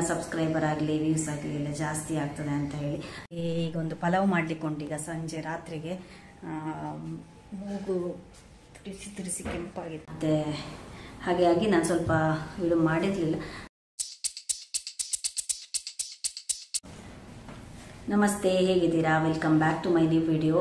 Subscriber ಆಗಲಿ views ಆಗಲಿ ಎಲ್ಲ ಜಾಸ್ತಿ ಆಗ್ತದೆ ಅಂತ ಹೇಳಿ ಈಗ ಒಂದು ಪಲಾವ್ ಮಾಡಲಿಕ್ಕೆ ಈಗ ಸಂಜೆ ರಾತ್ರಿಗೆ ಮೂಗು ತಿರಿಸಿ ಕೆಂಪಾಗಿದೆ ಮತ್ತೆ ಹಾಗಾಗಿ ನಾನು ಸ್ವಲ್ಪ ವಿಡಿಯೋ ಮಾಡಿರಲಿಲ್ಲ. ನಮಸ್ತೆ, ಹೇಗಿದ್ದೀರಾ? Welcome back to my new video.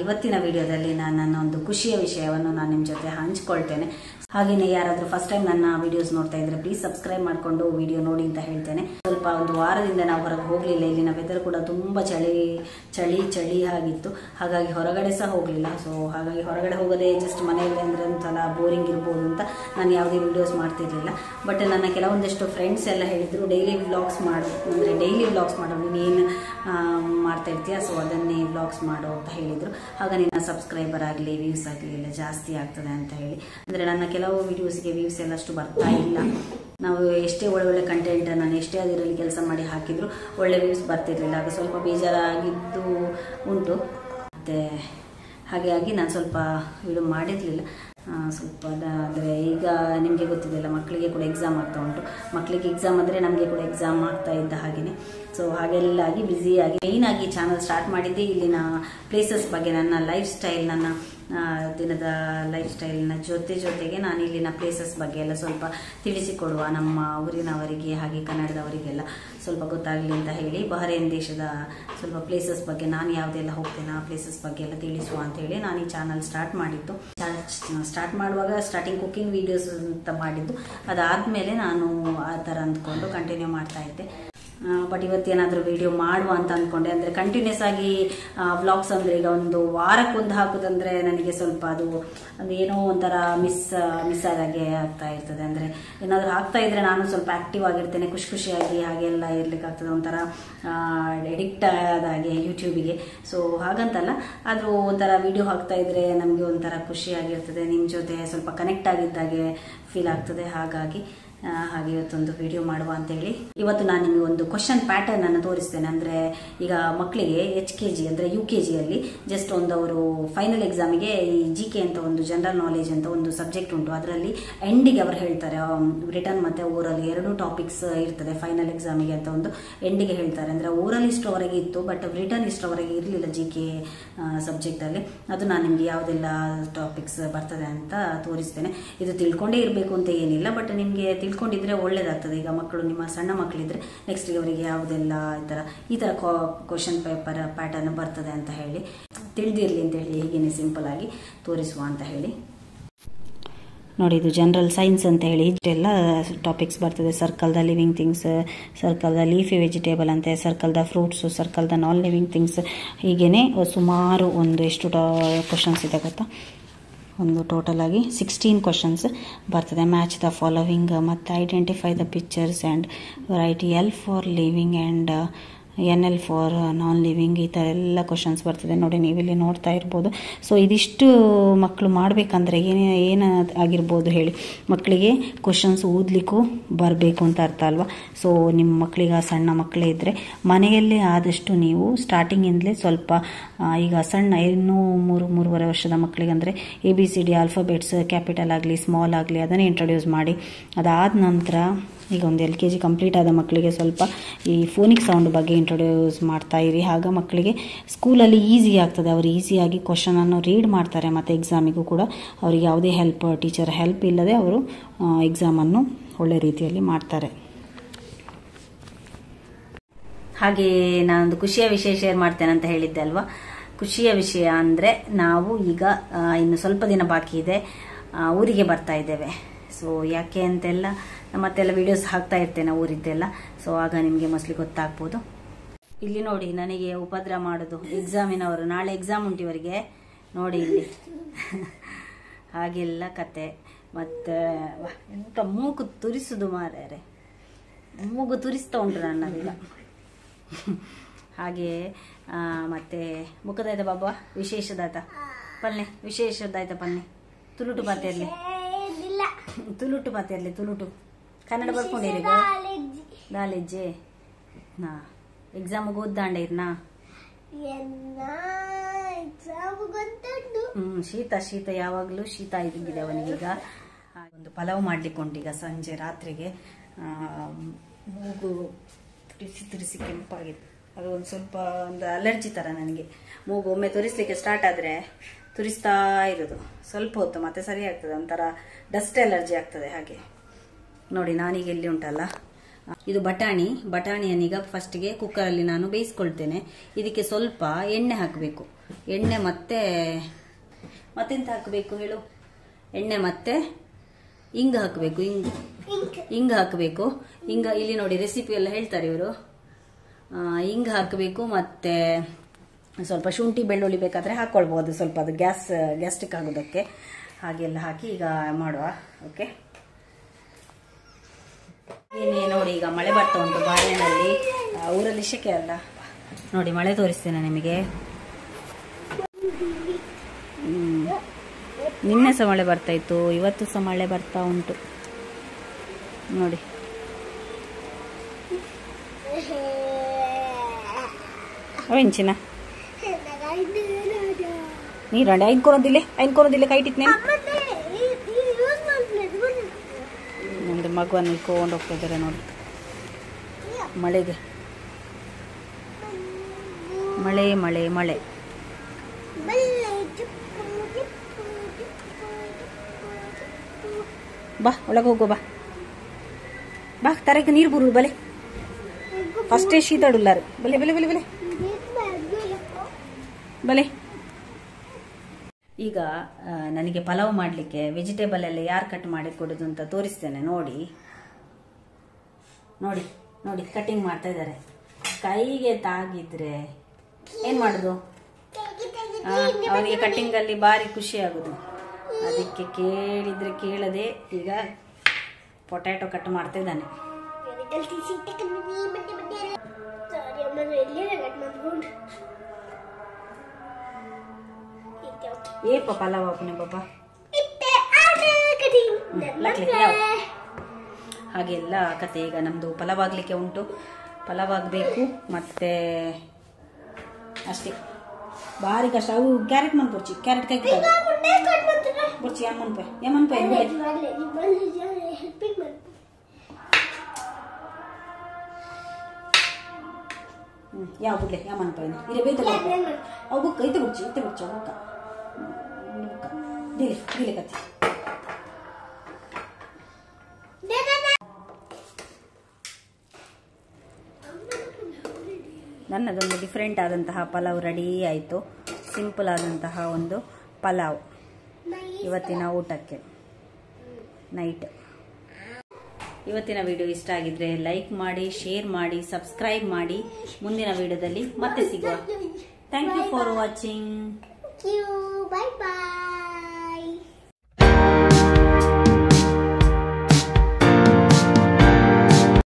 ಇವತ್ತಿನ ವಿಡಿಯೋದಲ್ಲಿ ನಾನು ನನ್ನ ಒಂದು ಖುಷಿಯ ವಿಷಯವನ್ನು ನಾನು ನಿಮ್ಮ ಜೊತೆ ಹಂಚ್ಕೊಳ್ತೇನೆ. ಹಾಗೆಯೇ ಯಾರಾದರೂ ಫಸ್ಟ್ ಟೈಮ್ ನನ್ನ ವಿಡಿಯೋಸ್ ನೋಡ್ತಾ ಇದ್ರೆ ಪ್ಲೀಸ್ ಸಬ್ಸ್ಕ್ರೈಬ್ ಮಾಡಿಕೊಂಡು ವಿಡಿಯೋ ನೋಡಿ ಅಂತ ಹೇಳ್ತೇನೆ. ಸ್ವಲ್ಪ ಒಂದು ವಾರದಿಂದ ನಾವು ಹೊರಗೆ ಹೋಗಲಿಲ್ಲ. ಇಲ್ಲಿನ ವೆದರ್ ಕೂಡ ತುಂಬ ಚಳಿ ಆಗಿತ್ತು. ಹಾಗಾಗಿ ಹೊರಗಡೆ ಸಹ ಹೋಗಲಿಲ್ಲ. ಸೊ ಹಾಗಾಗಿ ಹೊರಗಡೆ ಹೋಗೋದೇ ಜಸ್ಟ್ ಮನೆಯಲ್ಲಿ ಅಂದರೆ ಒಂಥರ ಬೋರಿಂಗ್ ಇರ್ಬೋದು ಅಂತ ನಾನು ಯಾವುದೇ ವಿಡಿಯೋಸ್ ಮಾಡ್ತಿರ್ಲಿಲ್ಲ. ಬಟ್ ನನ್ನ ಕೆಲವೊಂದಷ್ಟು ಫ್ರೆಂಡ್ಸ್ ಎಲ್ಲ ಹೇಳಿದರು ಡೈಲಿ ವ್ಲಾಗ್ಸ್ ಮಾಡು, ಅಂದರೆ ಡೈಲಿ ವ್ಲಾಗ್ಸ್ ಮಾಡೋ, ನೀನು ಮಾಡ್ತಾ ಇರ್ತೀಯ, ಸೊ ಅದನ್ನೇ ವ್ಲಾಗ್ಸ್ ಮಾಡು ಅಂತ ಹೇಳಿದರು. ಆಗ ನಿನ್ನ ಸಬ್ಸ್ಕ್ರೈಬರ್ ಆಗಲಿ ವ್ಯೂಸ್ ಆಗಲಿ ಎಲ್ಲ ಜಾಸ್ತಿ ಆಗ್ತದೆ ಅಂತ ಹೇಳಿ. ಅಂದರೆ ನನ್ನ ಕೆಲವು ವಿಡಿಯೋಸ್ಗೆ ವ್ಯೂಸ್ ಎಲ್ಲ ಅಷ್ಟು ಬರ್ತಾ ಇಲ್ಲ. ನಾವು ಎಷ್ಟೇ ಒಳ್ಳೆ ಕಂಟೆಂಟ್ ನಾನು ಎಷ್ಟೇ ಅದರಲ್ಲಿ ಕೆಲಸ ಮಾಡಿ ಹಾಕಿದ್ರು ಒಳ್ಳೆ ವ್ಯೂಸ್ ಬರ್ತಿರ್ಲಿಲ್ಲ. ಆಗ ಸ್ವಲ್ಪ ಬೇಜಾರಾಗಿದ್ದು ಉಂಟು. ಮತ್ತು ಹಾಗಾಗಿ ನಾನು ಸ್ವಲ್ಪ ವಿಡಿಯೋ ಮಾಡಿರಲಿಲ್ಲ. ಸ್ವಲ್ಪ ಅಂದರೆ ಈಗ ನಿಮಗೆ ಗೊತ್ತಿದೆಯಲ್ಲ, ಮಕ್ಕಳಿಗೆ ಕೂಡ ಎಕ್ಸಾಮ್ ಆಗ್ತಾ ಉಂಟು. ಮಕ್ಕಳಿಗೆ ಎಕ್ಸಾಮ್ ಅಂದರೆ ನಮಗೆ ಕೂಡ ಎಕ್ಸಾಮ್ ಆಗ್ತಾ ಇದ್ದ ಹಾಗೆಯೇ. ಸೊ ಹಾಗೆಲ್ಲ ಆಗಿ ಬ್ಯುಸಿಯಾಗಿ ಮೇಯ್ನಾಗಿ ಚಾನಲ್ ಸ್ಟಾರ್ಟ್ ಮಾಡಿದ್ದೆ ಇಲ್ಲಿನ ಪ್ಲೇಸಸ್ ಬಗ್ಗೆ, ನನ್ನ ಲೈಫ್ ಸ್ಟೈಲ್, ನನ್ನ ದಿನದ ಲೈಫ್ ಸ್ಟೈಲ್ನ ಜೊತೆಗೆ ನಾನು ಇಲ್ಲಿನ ಪ್ಲೇಸಸ್ ಬಗ್ಗೆ ಎಲ್ಲ ಸ್ವಲ್ಪ ತಿಳಿಸಿಕೊಡುವ, ನಮ್ಮ ಊರಿನವರಿಗೆ ಹಾಗೆ ಕನ್ನಡದವರಿಗೆಲ್ಲ ಸ್ವಲ್ಪ ಗೊತ್ತಾಗಲಿ ಅಂತ ಹೇಳಿ ಬಹರೇನ್ ದೇಶದ ಸ್ವಲ್ಪ ಪ್ಲೇಸಸ್ ಬಗ್ಗೆ ನಾನು ಯಾವುದೆಲ್ಲ ಹೋಗ್ತೇನೆ ಆ ಪ್ಲೇಸಸ್ ಬಗ್ಗೆ ಎಲ್ಲ ತಿಳಿಸುವ ಅಂತ ಹೇಳಿ ನಾನು ಈ ಚಾನಲ್ ಸ್ಟಾರ್ಟ್ ಮಾಡಿದ್ದು. ಸ್ಟಾರ್ಟ್ ಮಾಡುವಾಗ ಸ್ಟಾರ್ಟಿಂಗ್ ಕುಕಿಂಗ್ ವಿಡಿಯೋಸ್ ಅಂತ ಮಾಡಿದ್ದು, ಅದಾದಮೇಲೆ ನಾನು ಆ ಥರ ಅಂದ್ಕೊಂಡು ಕಂಟಿನ್ಯೂ ಮಾಡ್ತಾ ಇದ್ದೆ. ಬಟ್ ಇವತ್ತೇನಾದರೂ ವಿಡಿಯೋ ಮಾಡುವ ಅಂತ ಅಂದ್ಕೊಂಡೆ. ಅಂದರೆ ಕಂಟಿನ್ಯೂಸ್ ಆಗಿ ವ್ಲಾಗ್ಸ್ ಅಂದರೆ ಈಗ ಒಂದು ವಾರಕ್ಕೊಂದು ಹಾಕೋದಂದರೆ ನನಗೆ ಸ್ವಲ್ಪ ಅದು ಏನೋ ಒಂಥರ ಮಿಸ್ ಆದಾಗೆ ಆಗ್ತಾ ಇರ್ತದೆ. ಅಂದರೆ ಏನಾದರೂ ಹಾಕ್ತಾ ಇದ್ರೆ ನಾನು ಸ್ವಲ್ಪ ಆ್ಯಕ್ಟಿವ್ ಆಗಿರ್ತೇನೆ, ಖುಷಿಯಾಗಿ ಹಾಗೆಲ್ಲ ಇರಲಿಕ್ಕಾಗ್ತದೆ, ಒಂಥರ ಎಡಿಕ್ಟ್ ಆದಾಗೆ ಯೂಟ್ಯೂಬಿಗೆ. ಸೊ ಹಾಗಂತಲ್ಲ, ಆದರೂ ಒಂಥರ ವಿಡಿಯೋ ಹಾಕ್ತಾ ಇದ್ರೆ ನಮಗೆ ಒಂಥರ ಖುಷಿಯಾಗಿರ್ತದೆ, ನಿಮ್ಮ ಜೊತೆ ಸ್ವಲ್ಪ ಕನೆಕ್ಟ್ ಆಗಿದ್ದಾಗೆ ಫೀಲ್ ಆಗ್ತದೆ. ಹಾಗಾಗಿ ಹಾಗೆ ಇವತ್ತೊಂದು ವಿಡಿಯೋ ಮಾಡುವ ಅಂತೇಳಿ ಇವತ್ತು ನಾನು ನಿಮಗೆ ಒಂದು ಕ್ವಶನ್ ಪ್ಯಾಟರ್ನ್ ಅನ್ನು ತೋರಿಸ್ತೇನೆ. ಅಂದರೆ ಈಗ ಮಕ್ಕಳಿಗೆ HKG ಅಂದರೆ UKGಯಲ್ಲಿ ಜಸ್ಟ್ ಒಂದು ಅವರು ಫೈನಲ್ ಎಕ್ಸಾಮಿಗೆ ಈ GK ಅಂತ ಒಂದು ಜನರಲ್ ನಾಲೆಜ್ ಅಂತ ಒಂದು ಸಬ್ಜೆಕ್ಟ್ ಉಂಟು. ಅದರಲ್ಲಿ ಎಂಡಿಗೆ ಅವರು ಹೇಳ್ತಾರೆ, ರಿಟರ್ನ್ ಮತ್ತು ಓರಲ್ ಎರಡು ಟಾಪಿಕ್ಸ್ ಇರ್ತದೆ ಫೈನಲ್ ಎಕ್ಸಾಮಿಗೆ ಅಂತ ಒಂದು ಎಂಡಿಗೆ ಹೇಳ್ತಾರೆ. ಅಂದರೆ ಓರಲ್ ಇಷ್ಟರವರೆಗೆ ಇತ್ತು, ಬಟ್ ರಿಟರ್ನ್ ಇಷ್ಟರವರೆಗೆ ಇರಲಿಲ್ಲ GK ಸಬ್ಜೆಕ್ಟಲ್ಲಿ. ಅದು ನಾನು ನಿಮಗೆ ಯಾವುದೆಲ್ಲ ಟಾಪಿಕ್ಸ್ ಬರ್ತದೆ ಅಂತ ತೋರಿಸ್ತೇನೆ. ಇದು ತಿಳ್ಕೊಂಡೇ ಇರಬೇಕು ಅಂತ ಏನಿಲ್ಲ, ಬಟ್ ನಿಮಗೆ ತಿಳ್ಕೊಂಡಿದ್ರೆ ಒಳ್ಳೇದಾಗ್ತದೆ. ಈಗ ಮಕ್ಕಳು, ನಿಮ್ಮ ಸಣ್ಣ ಮಕ್ಕಳಿದ್ರೆ ನೆಕ್ಸ್ಟ್ ಅವರಿಗೆ ಯಾವುದೆಲ್ಲ ಈ ಥರ ಕ್ವಶನ್ ಪೇಪರ್ ಪ್ಯಾಟರ್ನ್ ಬರ್ತದೆ ಅಂತ ಹೇಳಿ ತಿಳಿದಿರಲಿ ಅಂತ ಹೇಳಿ ಹೀಗೇನೆ ಸಿಂಪಲ್ ಆಗಿ ತೋರಿಸುವ ಅಂತ ಹೇಳಿ. ನೋಡಿ, ಇದು ಜನರಲ್ ಸೈನ್ಸ್ ಅಂತ ಹೇಳಿ ಇಷ್ಟೆಲ್ಲ ಟಾಪಿಕ್ಸ್ ಬರ್ತದೆ. Circle the living things, circle the leafy vegetable ಅಂತೆ, circle the fruits, circle the non living things, ಹೀಗೇನೆ ಸುಮಾರು ಒಂದು ಎಷ್ಟು ಕ್ವಶನ್ಸ್ ಇದೆ ಗೊತ್ತಾ, ಒಂದು ಟೋಟಲ್ ಆಗಿ 16 ಕ್ವಶನ್ಸ್ ಬರ್ತದೆ. ಮ್ಯಾಚ್ ದ ಫಾಲೋವಿಂಗ್ ಮತ್ತು identify the pictures and right L for living and NL for non living, ಈ ಥರ ಎಲ್ಲ ಕ್ವಶನ್ಸ್ ಬರ್ತದೆ. ನೋಡಿ, ನೀವಿಲ್ಲಿ ನೋಡ್ತಾ ಇರ್ಬೋದು. ಸೊ ಇದಿಷ್ಟು ಮಕ್ಕಳು ಮಾಡಬೇಕಂದ್ರೆ ಏನು ಆಗಿರ್ಬೋದು ಹೇಳಿ, ಮಕ್ಕಳಿಗೆ ಕ್ವಶನ್ಸ್ ಓದಲಿಕ್ಕೂ ಬರಬೇಕು ಅಂತ ಅರ್ಥ ಅಲ್ವಾ. ಸೊ ನಿಮ್ಮ ಮಕ್ಕಳಿಗೆ ಸಣ್ಣ ಮಕ್ಕಳೇ ಇದ್ದರೆ ಮನೆಯಲ್ಲೇ ಆದಷ್ಟು ನೀವು ಸ್ಟಾರ್ಟಿಂಗಿಂದಲೇ ಸ್ವಲ್ಪ, ಈಗ ಸಣ್ಣ ಇನ್ನೂ 3-3.5 ವರ್ಷದ ಮಕ್ಕಳಿಗೆ ಅಂದರೆ ABCD ಆಲ್ಫಾಬೆಟ್ಸ್ ಕ್ಯಾಪಿಟಲ್ ಆಗಲಿ ಸ್ಮಾಲ್ ಆಗಲಿ ಅದನ್ನೇ ಇಂಟ್ರೊಡ್ಯೂಸ್ ಮಾಡಿ, ಅದಾದ ನಂತರ ಈಗ ಒಂದು LKG ಕಂಪ್ಲೀಟ್ ಆದ ಮಕ್ಕಳಿಗೆ ಸ್ವಲ್ಪ ಈ ಫೋನಿಕ್ ಸೌಂಡ್ ಬಗ್ಗೆ ಇಂಟ್ರೊಡ್ಯೂಸ್ ಮಾಡ್ತಾ ಇರಿ. ಆಗ ಮಕ್ಕಳಿಗೆ ಸ್ಕೂಲಲ್ಲಿ ಈಸಿ ಆಗ್ತದೆ, ಅವರು ಈಸಿಯಾಗಿ ಕ್ವಶನನ್ನು ರೀಡ್ ಮಾಡ್ತಾರೆ. ಮತ್ತು ಎಕ್ಸಾಮಿಗೂ ಕೂಡ ಅವರಿಗೆ ಯಾವುದೇ ಟೀಚರ್ ಹೆಲ್ಪ್ ಇಲ್ಲದೆ ಅವರು ಎಕ್ಸಾಮನ್ನು ಒಳ್ಳೆ ರೀತಿಯಲ್ಲಿ ಮಾಡ್ತಾರೆ. ಹಾಗೆ ನಾನೊಂದು ಖುಷಿಯ ವಿಷಯ ಶೇರ್ ಮಾಡ್ತೇನೆ ಅಂತ ಹೇಳಿದ್ದೆ ಅಲ್ವಾ. ಖುಷಿಯ ವಿಷಯ ಅಂದರೆ ನಾವು ಈಗ ಇನ್ನು ಸ್ವಲ್ಪ ದಿನ ಬಾಕಿ ಇದೆ, ಊರಿಗೆ ಬರ್ತಾ ಇದ್ದೇವೆ. ಸೊ ಯಾಕೆ ಅಂತೆಲ್ಲ ಮತ್ತೆಲ್ಲ ವಿಡಿಯೋಸ್ ಹಾಕ್ತಾ ಇರ್ತೇನೆ ಊರಿದ್ದೆಲ್ಲ. ಸೊ ಆಗ ನಿಮಗೆ ಮೋಸ್ಟ್ಲಿ ಗೊತ್ತಾಗ್ಬೋದು. ಇಲ್ಲಿ ನೋಡಿ, ನನಗೆ ಉಪದ್ರ ಮಾಡೋದು ಎಕ್ಸಾಮಿನವರು. ನಾಳೆ ಎಕ್ಸಾಮ್ ಉಂಟು ಇವರಿಗೆ, ನೋಡಿ ಇಲ್ಲಿ ಹಾಗೆಲ್ಲ ಕತೆ. ಮತ್ತು ಎಂತ ಮೂಗು ತುರಿಸುದು ಮಾರ್ಯಾರೆ, ಮೂಗು ತುರಿಸ್ತಾ ಉಂಟು ನನ್ನದೀಗ. ಹಾಗೆ ಮತ್ತೆ ಮುಖದಾಯ್ತ ಬಾಬಾ ವಿಶೇಷದಾಯ್ತ ಪಲ್ಲೆ, ವಿಶೇಷದಾಯ್ತ ಪಲ್ಲೆ, ತುಳುಟು ಪಾತ್ರೆಯಲ್ಲಿ ತುಳುಟು ಪಾತ್ರೆಯಲ್ಲಿ ತುಳುಟು ಕನ್ನಡ ಬರ್ಕೊಂಡಿರಿ ದಾಲೆಜ್ಜೆ ನಾ ಎಕ್ಸಾಮ್ಗೆ ಓದ್ದಾಂಡೆ ಇರ್ನಾ ಶೀತ ಯಾವಾಗಲೂ ಶೀತ ಇದ್ದಿದೆ ಅವನಿಗೀಗ. ಒಂದು ಪಲಾವ್ ಮಾಡ್ಲಿಕ್ಕೆ ಉಂಟೀಗ ಸಂಜೆ ರಾತ್ರಿಗೆ. ಮೂಗು ತುರಿಸಿ ಕೆಂಪಾಗಿದೆ. ಅದು ಒಂದು ಸ್ವಲ್ಪ ಒಂದು ಅಲರ್ಜಿ ಥರ ನನಗೆ. ಮೂಗು ಒಮ್ಮೆ ತುರಿಸ್ಲಿಕ್ಕೆ ಸ್ಟಾರ್ಟ್ ಆದರೆ ತುರಿಸ್ತಾ ಇರೋದು ಸ್ವಲ್ಪ ಹೊತ್ತು, ಮತ್ತೆ ಸರಿ ಆಗ್ತದೆ. ಒಂಥರ ಡಸ್ಟ್ ಅಲರ್ಜಿ ಆಗ್ತದೆ ಹಾಗೆ. ನೋಡಿ ನಾನೀಗ ಇಲ್ಲಿ ಉಂಟಲ್ಲ, ಇದು ಬಟಾಣಿಯನ್ನೀಗ ಫಸ್ಟಿಗೆ ಕುಕ್ಕರಲ್ಲಿ ನಾನು ಬೇಯಿಸ್ಕೊಳ್ತೇನೆ. ಇದಕ್ಕೆ ಸ್ವಲ್ಪ ಎಣ್ಣೆ ಹಾಕಬೇಕು. ಎಣ್ಣೆ ಮತ್ತೆಂತ ಹಾಕಬೇಕು ಹೇಳು? ಎಣ್ಣೆ ಮತ್ತೆ ಇಂಗು ಹಾಕಬೇಕು. ಇಂಗು ಹಾಕಬೇಕು. ಇಲ್ಲಿ ನೋಡಿ ರೆಸಿಪಿ ಎಲ್ಲ ಹೇಳ್ತಾರೆ ಇವರು. ಇಂಗು ಹಾಕಬೇಕು. ಮತ್ತೆ ಸ್ವಲ್ಪ ಶುಂಠಿ ಬೆಳ್ಳುಳ್ಳಿ ಬೇಕಾದರೆ ಹಾಕ್ಕೊಳ್ಬೋದು, ಸ್ವಲ್ಪ ಅದು ಗ್ಯಾಸ್ಟ್ರಿಕ್ ಆಗೋದಕ್ಕೆ. ಹಾಗೆಲ್ಲ ಹಾಕಿ ಈಗ ಮಾಡುವ. ಓಕೆ, ಏನೇ ನೋಡಿ ಈಗ ಮಳೆ ಬರ್ತಾ ಉಂಟು ಬಾಳೆನಲ್ಲಿ. ಊರಲ್ಲಿ ಶೆಕೆ ಅಲ್ಲ. ನೋಡಿ ಮಳೆ ತೋರಿಸ್ತೇನೆ ನಿಮಗೆ. ನಿನ್ನೆ ಸಹ ಮಳೆ ಬರ್ತಾ ಇತ್ತು, ಇವತ್ತು ಸಹ ಮಳೆ ಬರ್ತಾ ಉಂಟು ನೋಡಿ. ಅವೆಂಚಿನ ನೀರಂಡೆ ಐನ್ ಕೊರೋದಿಲ್ಲ ಕೈಟಿತ್ನೆ ಒಂದು ಮಗುವನ್ನು ಇಟ್ಕೊಂಡು ಹೋಗ್ತಾ ಇದ್ದಾರೆ ನೋಡಿ. ಮಳೆಗೆ ಮಳೆ ಬಾ ಒಳಗೆ ಹೋಗೋ. ಬಾ ತರಕ್ಕೆ ನೀರು ಬರುದು ಬಲೆ. ಫಸ್ಟೇ ಶೀತಾಡುಲ್ಲಾರು ಬಲೆ ಬಲೆ ಬಲೆ ಬಲೆ ಬಲೆ. ಈಗ ನನಗೆ ಪಲಾವ್ ಮಾಡಲಿಕ್ಕೆ ವೆಜಿಟೇಬಲ್ ಎಲ್ಲ ಯಾರು ಕಟ್ ಮಾಡಿ ಕೊಡೋದು ಅಂತ ತೋರಿಸ್ತೇನೆ ನೋಡಿ. ನೋಡಿ ನೋಡಿ ಕಟಿಂಗ್ ಮಾಡ್ತಾ ಇದ್ದಾರೆ. ಕೈಗೆ ತಾಗಿದ್ರೆ ಏನ್ ಮಾಡುದು? ಅವನಿಗೆ ಕಟಿಂಗ್ ಅಲ್ಲಿ ಭಾರಿ ಖುಷಿ ಆಗುದು. ಅದಕ್ಕೆ ಕೇಳಿದ್ರೆ ಕೇಳದೆ ಈಗ ಪೊಟ್ಯಾಟೊ ಕಟ್ ಮಾಡ್ತಾ ಇದ್ದಾನೆ. ಏ ಪಲಾವ್ अपने बाबा ಹಾಗೆಲ್ಲ ಕತೆ. ಈಗ ನಮ್ದು ಪಲಾವ್ ಆಗ್ಲಿಕ್ಕೆ ಉಂಟು. ಪಲಾವ್ ಆಗಬೇಕು ಮತ್ತೆ ಅಷ್ಟೇ. ಭಾರಿ ಕಷ್ಟ. ಅವು ಕ್ಯಾರೆಟ್ ಮನ್ ಬರ್ಚಿ ಕ್ಯಾರೆಟ್ ಕೈ ಬರ್ಚಿ ಯಮನ್ ಪೈ ಯಾವ ಬಿಡ್ಲೆ ಯಮನ್ ಪೈ ಇರೇ ಬೇತ ಅವು ಬುಕ್ಕ ಇತ್ತೆ ಬಿಡ್ಚಿ ಬುಕ್ಕ ದಿಲಿ ಕತ್ತಿ. ನನ್ನದೊಂದು ಡಿಫ್ರೆಂಟ್ ಆದಂತಹ ಪಲಾವ್ ರೆಡಿ ಆಯಿತು. ಸಿಂಪಲ್ ಆದಂತಹ ಒಂದು ಪಲಾವ್ ಇವತ್ತಿನ ಊಟಕ್ಕೆ ನೈಟ್. ಇವತ್ತಿನ ವಿಡಿಯೋ ಇಷ್ಟ ಆಗಿದ್ರೆ ಲೈಕ್ ಮಾಡಿ, ಶೇರ್ ಮಾಡಿ, ಸಬ್ಸ್ಕ್ರೈಬ್ ಮಾಡಿ. ಮುಂದಿನ ವಿಡಿಯೋದಲ್ಲಿ ಮತ್ತೆ ಸಿಗುವ. Thank you for watching. Bye bye.